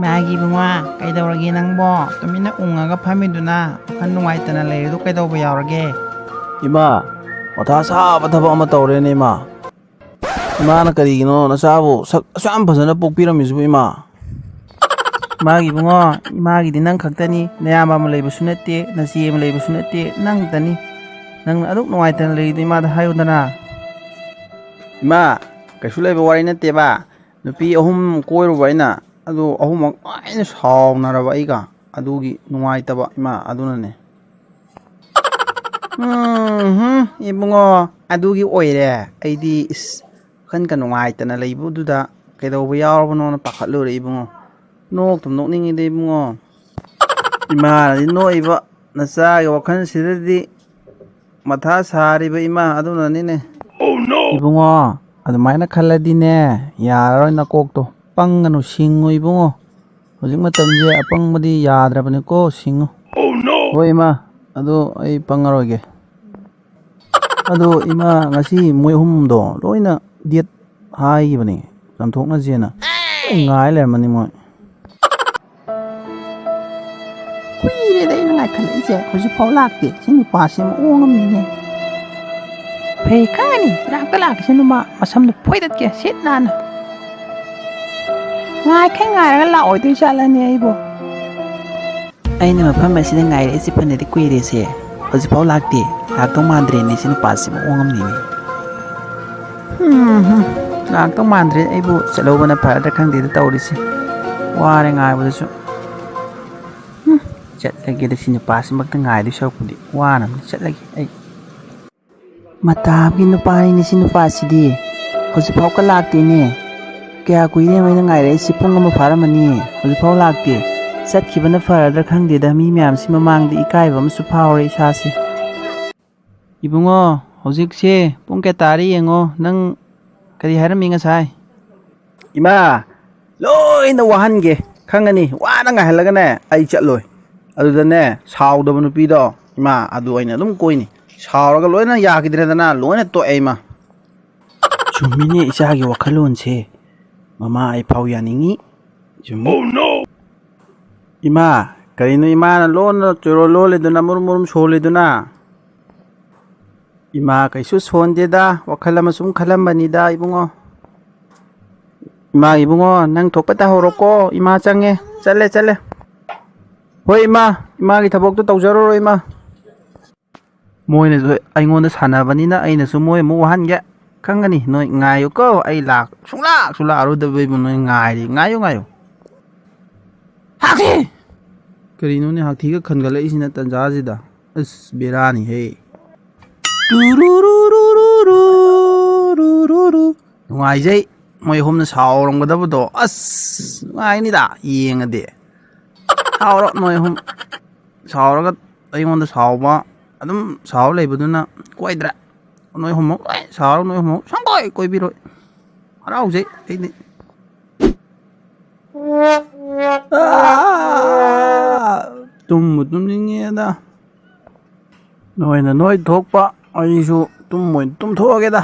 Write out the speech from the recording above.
ꯏꯃꯥꯒꯤ ꯏꯕꯨꯡꯉꯣ ꯀꯩꯗꯧꯔꯒꯦ ꯅꯪꯕꯣ ꯇꯨꯃꯤꯟꯅ ꯎꯪꯉꯒ ꯐꯝꯃꯤꯗꯨꯅ ꯋꯥꯈꯜ ꯅꯨꯡꯉꯥꯏꯇꯅ ꯂꯩꯔꯤꯗꯨ ꯀꯩꯗꯧꯕ ꯌꯥꯎꯔꯒꯦ? ꯏꯃꯥ, ꯃꯊꯥ ꯁꯥꯕ ꯊꯕꯛ ꯑꯃ ꯇꯧꯔꯦꯅꯦ ꯏꯃꯥ. ꯏꯃꯥꯅ ꯀꯔꯤꯒꯤꯅꯣ ꯅꯆꯥꯕꯨ ꯁꯛ ꯑꯁꯨꯛ ꯐꯖꯅ ꯄꯣꯛꯄꯤꯔꯝꯃꯤꯁꯤꯕꯨ ꯏꯃꯥ? ꯏꯃꯥꯒꯤ ꯏꯕꯨꯡꯉꯣ, ꯏꯃꯥꯒꯤꯗꯤ ꯅꯪ ꯈꯛꯇꯅꯤ. ꯅꯌꯥꯝꯕ ꯑꯃ ꯂꯩꯕꯁꯨ ꯅꯠꯇꯦ, ꯅꯆꯦ ꯑꯃ ꯂꯩꯕꯁꯨ ꯅꯠꯇꯦ, ꯅꯪ ꯈꯛꯇꯅꯤ. ꯅꯪꯅ ꯑꯗꯨꯛ ꯅꯨꯡꯉꯥꯏꯇꯅ ꯂꯩꯔꯤꯗꯨ ꯏꯃꯥꯗ ꯍꯥꯏꯌꯨꯗꯅ. ꯏꯃꯥ, ꯀꯩꯁꯨ ꯂꯩꯕ ꯋꯥꯔꯤ ꯅꯠꯇꯦꯕ. ꯅꯨꯄꯤ 3 ꯀꯣꯏꯔꯨꯕ ꯑꯩꯅ, ꯑꯗꯨ 3ꯃꯛ ꯂꯣꯏꯅ ꯁꯥꯎꯅꯔꯕ ꯑꯩꯒ. ꯑꯗꯨꯒꯤ ꯅꯨꯡꯉꯥꯏꯇꯕ ꯏꯃꯥ, ꯑꯗꯨꯅꯅꯦ. ꯏꯕꯨꯡꯉꯣ, ꯑꯗꯨꯒꯤ ꯑꯣꯏꯔꯦ. ꯑꯩꯗꯤ ꯋꯥꯈꯜꯒ ꯅꯨꯡꯉꯥꯏꯇꯅ ꯂꯩꯕꯗꯨꯗ ꯀꯩꯗꯧꯕ ꯌꯥꯎꯔꯕꯅꯣꯅ ꯄꯥꯈꯠꯂꯨꯔꯦ ꯏꯕꯨꯡꯉꯣ. ꯅꯣꯛꯇꯨꯝ ꯅꯣꯛꯅꯤꯡꯉꯤꯗ ꯏꯕꯨꯡꯉꯣ. ꯏꯃꯥꯅꯗꯤ ꯅꯣꯛꯏꯕ, ꯅꯆꯥꯒꯤ ꯋꯥꯈꯜꯁꯤꯗꯗꯤ ꯃꯊꯥ ꯁꯥꯔꯤꯕ ꯏꯃꯥ, ꯑꯗꯨꯅꯅꯤꯅꯦ. ꯏꯕꯨꯡꯉꯣ, ꯑꯗꯨꯃꯥꯏꯅ ꯈꯜꯂꯗꯤꯅꯦ ꯌꯥꯔꯔꯣꯏ ꯅꯀꯣꯛꯇꯣ. ꯄꯪꯒꯅꯨ, ꯁꯤꯡꯉꯨ ꯏꯕꯨꯡꯉꯣ. ꯍꯧꯖꯤꯛ ꯃꯇꯝꯁꯦ ꯑꯄꯪꯕꯗꯤ ꯌꯥꯗ꯭ꯔꯕꯅꯤꯀꯣ, ꯁꯤꯡꯉꯨ. ꯍꯣꯏ ꯏꯃꯥ, ꯑꯗꯣ ꯑꯩ ꯄꯪꯉꯔꯣꯏꯒꯦ. ꯑꯗꯣ ꯏꯃꯥ, ꯉꯁꯤ ꯃꯣꯏ 3ꯗꯣ ꯂꯣꯏꯅ ꯗꯦꯠ ꯍꯥꯏꯈꯤꯕꯅꯦ, ꯆꯥꯝꯊꯣꯛꯅꯁꯦꯅ. ꯂꯣꯏ ꯉꯥꯏ ꯂꯩꯔꯝꯃꯅꯤ ꯃꯣꯏ. ꯀꯨꯏꯔꯦꯗ ꯑꯩꯅ ꯉꯥꯏꯈꯠꯂꯛꯏꯁꯦ, ꯍꯧꯖꯤꯛꯐꯥꯎ ꯂꯥꯛꯇꯦ. ꯁꯤ ꯅꯨꯄꯥꯁꯤ ꯃꯑꯣꯡ ꯑꯃꯅꯤꯅꯦ. ꯐꯩ ꯈꯪꯉꯅꯤ, ꯂꯥꯛꯀꯦꯁꯅꯨ ꯃꯥ. ꯃꯁꯝꯗꯣ ꯐꯣꯏꯗꯠꯀꯦ ꯁꯤꯠ ꯅꯥꯟꯅ. ꯉꯥꯏꯈꯩ ꯉꯥꯏꯔꯒ ꯂꯥꯛꯑꯣꯏꯗꯣꯏ ꯆꯠꯂꯅꯤ ꯑꯩꯕꯨ. ꯑꯩꯅ ꯃꯐꯝ ꯑꯁꯤꯗ ꯉꯥꯏꯔꯛꯏꯁꯤ ꯐꯅꯗꯤ ꯀꯨꯏꯔꯦꯁꯦ. ꯍꯧꯖꯤꯛꯐꯥꯎ ꯂꯥꯛꯇꯦ. ꯂꯥꯛꯇꯧ ꯃꯥꯟꯗ꯭ꯔꯦꯅꯦ ꯁꯤ ꯅꯨꯄꯥꯁꯤ ꯃꯑꯣꯡ ꯑꯃꯅꯤꯅꯦ. ꯂꯥꯛꯇꯧ ꯃꯥꯟꯗ꯭ꯔꯦ. ꯑꯩꯕꯨ ꯆꯠꯍꯧꯕꯅ ꯐꯔꯗ꯭ꯔꯥ ꯈꯪꯗꯦꯗ ꯇꯧꯔꯤꯁꯦ. ꯋꯥꯔꯦ ꯉꯥꯏꯕꯗꯁꯨ. ꯆꯠꯂꯒꯦꯗ ꯁꯤ ꯅꯨꯄꯥꯁꯤꯃꯛꯇ ꯉꯥꯏꯗꯣꯏ ꯁꯔꯨꯛꯄꯨꯗꯤ. ꯋꯥꯅꯕꯅꯤ, ꯆꯠꯂꯒꯦ ꯑꯩ. ꯃꯇꯥꯕꯒꯤ ꯅꯨꯄꯥꯅꯤꯅꯦ ꯁꯤ ꯅꯨꯄꯥꯁꯤꯗꯤ. ꯍꯧꯖꯤꯛꯐꯥꯎꯀ ꯂꯥꯛꯇꯦꯅꯦ. ꯀꯌꯥ ꯀꯨꯏꯔꯦ ꯑꯩꯅ ꯉꯥꯏꯔꯛꯏꯁꯤ? ꯄꯨꯡ ꯑꯃ ꯐꯥꯔꯝꯃꯅꯤ. ꯍꯧꯖꯤꯛꯐꯥꯎ ꯂꯥꯛꯇꯦ. ꯆꯠꯈꯤꯕꯅ ꯐꯔꯗ꯭ꯔꯥ ꯈꯪꯗꯦꯗ. ꯃꯤ ꯃꯌꯥꯝꯁꯤ ꯃꯃꯥꯡꯗ ꯏꯀꯥꯏꯕ ꯑꯃꯁꯨ ꯐꯥꯎꯔꯦ ꯏꯁꯥꯁꯦ. ꯏꯕꯨꯡꯉꯣ, ꯍꯧꯖꯤꯛꯁꯦ ꯄꯨꯡ ꯀꯌꯥ ꯇꯥꯔꯦ ꯌꯦꯡꯉꯣ. ꯅꯪ ꯀꯔꯤ ꯍꯥꯏꯔꯝꯃꯤ ꯉꯁꯥꯏ? ꯏꯃꯥ, ꯂꯣꯏꯅ ꯋꯥꯍꯟꯒꯦ ꯈꯪꯒꯅꯤ. ꯋꯥꯅ ꯉꯥꯏꯍꯜꯂꯒꯅꯦ ꯑꯩ ꯆꯠꯂꯣꯏ. ꯑꯗꯨꯗꯅꯦ ꯁꯥꯎꯗꯕ ꯅꯨꯄꯤꯗꯣ ꯏꯃꯥ, ꯑꯗꯨ ꯑꯩꯅ ꯑꯗꯨꯝ ꯀꯣꯏꯅꯤ. ꯁꯥꯎꯔꯒ ꯂꯣꯏꯅ ꯌꯥꯈꯤꯗ꯭ꯔꯦꯗꯅ, ꯂꯣꯏꯅ ꯇꯣꯛꯑꯦ ꯏꯃꯥ. ꯆꯨꯝꯃꯤꯅꯦ ꯏꯆꯥꯒꯤ ꯋꯥꯈꯜꯂꯣꯟꯁꯦ. ꯃꯃꯥ ꯑꯩꯐꯥꯎ ꯌꯥꯅꯤꯡꯉꯤ. ꯆꯨꯝꯃꯤ. ꯏꯃꯥ, ꯀꯔꯤꯅꯣ ꯏꯃꯥꯅ ꯂꯣꯟꯅ ꯆꯣꯏꯔꯣꯜ ꯂꯣꯜꯂꯤꯗꯨꯅ, ꯃꯔꯨꯝ ꯃꯔꯨꯝ ꯁꯣꯜꯂꯤꯗꯨꯅ? ꯏꯃꯥ, ꯀꯩꯁꯨ ꯁꯣꯟꯗꯦꯗ. ꯋꯥꯈꯜ ꯑꯃ ꯁꯨꯝ ꯈꯜꯂꯝꯕꯅꯤꯗ ꯏꯕꯨꯡꯉꯣ. ꯏꯃꯥ ꯏꯕꯨꯡꯉꯣ, ꯅꯪ ꯊꯣꯛꯄ ꯇꯧꯍꯧꯔꯣꯀꯣ. ꯏꯃꯥ ꯆꯪꯉꯦ. ꯆꯠꯂꯦ. ꯍꯣꯏ ꯏꯃꯥ, ꯏꯃꯥꯒꯤ ꯊꯕꯛꯇꯣ ꯇꯧꯖꯔꯨꯔꯣ ꯏꯃꯥ. ꯃꯣꯏꯅꯁꯨ ꯑꯩꯉꯣꯟꯗ ꯁꯥꯟꯅꯕꯅꯤꯅ ꯑꯩꯅꯁꯨ ꯃꯣꯏ ꯑꯃꯨꯛ ꯋꯥꯍꯟꯒꯦ. ꯈꯪꯒꯅꯤ. ꯅꯣꯏ ꯉꯥꯏꯌꯨꯀꯣ. ꯑꯩ ꯁꯨꯡꯂꯥꯛꯁꯨ ꯂꯥꯛꯑꯔꯣꯏꯗꯕꯩꯕꯨ ꯅꯣꯏ ꯉꯥꯏꯔꯤ. ꯉꯥꯏꯌꯨ. ꯍꯥꯛꯊꯤ! ꯀꯔꯤꯅꯣꯅꯦ ꯍꯥꯛꯊꯤꯒ ꯈꯟꯒꯠꯂꯛꯏꯁꯤꯅ ꯇꯟꯖꯥꯁꯤꯗ? ꯑꯁ ꯕꯦꯔꯥꯅꯤꯍꯦ. ꯅꯨꯡꯉꯥꯏꯖꯩ. ꯃꯣꯏ 3ꯅ ꯁꯥꯎꯔꯝꯒꯗꯕꯗꯣ. ꯑꯁ ꯅꯨꯡꯉꯥꯏꯅꯤꯗ ꯌꯦꯡꯉꯗꯤ. ꯁꯥꯎꯔꯣ ꯅꯣꯏ 3. ꯁꯥꯎꯔꯒ ꯑꯩꯉꯣꯟꯗ ꯁꯥꯎꯕ, ꯑꯗꯨꯝ ꯁꯥꯎꯔ ꯂꯩꯕꯗꯨꯅ ꯀꯣꯏꯗ꯭ꯔꯦ. ꯅꯣꯏ 3ꯃꯛ ꯂꯣꯏ ꯁꯥꯎꯔꯒ ꯅꯣꯏ 3ꯃꯛ ꯁꯨꯡꯀꯣꯏ ꯀꯣꯏꯕꯤꯔꯣꯏ. ꯍꯔꯥꯎꯖꯩ ꯑꯩꯗꯤ. ꯇꯨꯝꯕꯨ ꯇꯨꯝꯅꯤꯡꯉꯦꯗ. ꯅꯣꯏꯅ ꯅꯣꯏ ꯊꯣꯛꯄ, ꯑꯩꯁꯨ ꯇꯨꯝꯊꯣꯛꯑꯒꯦꯗ.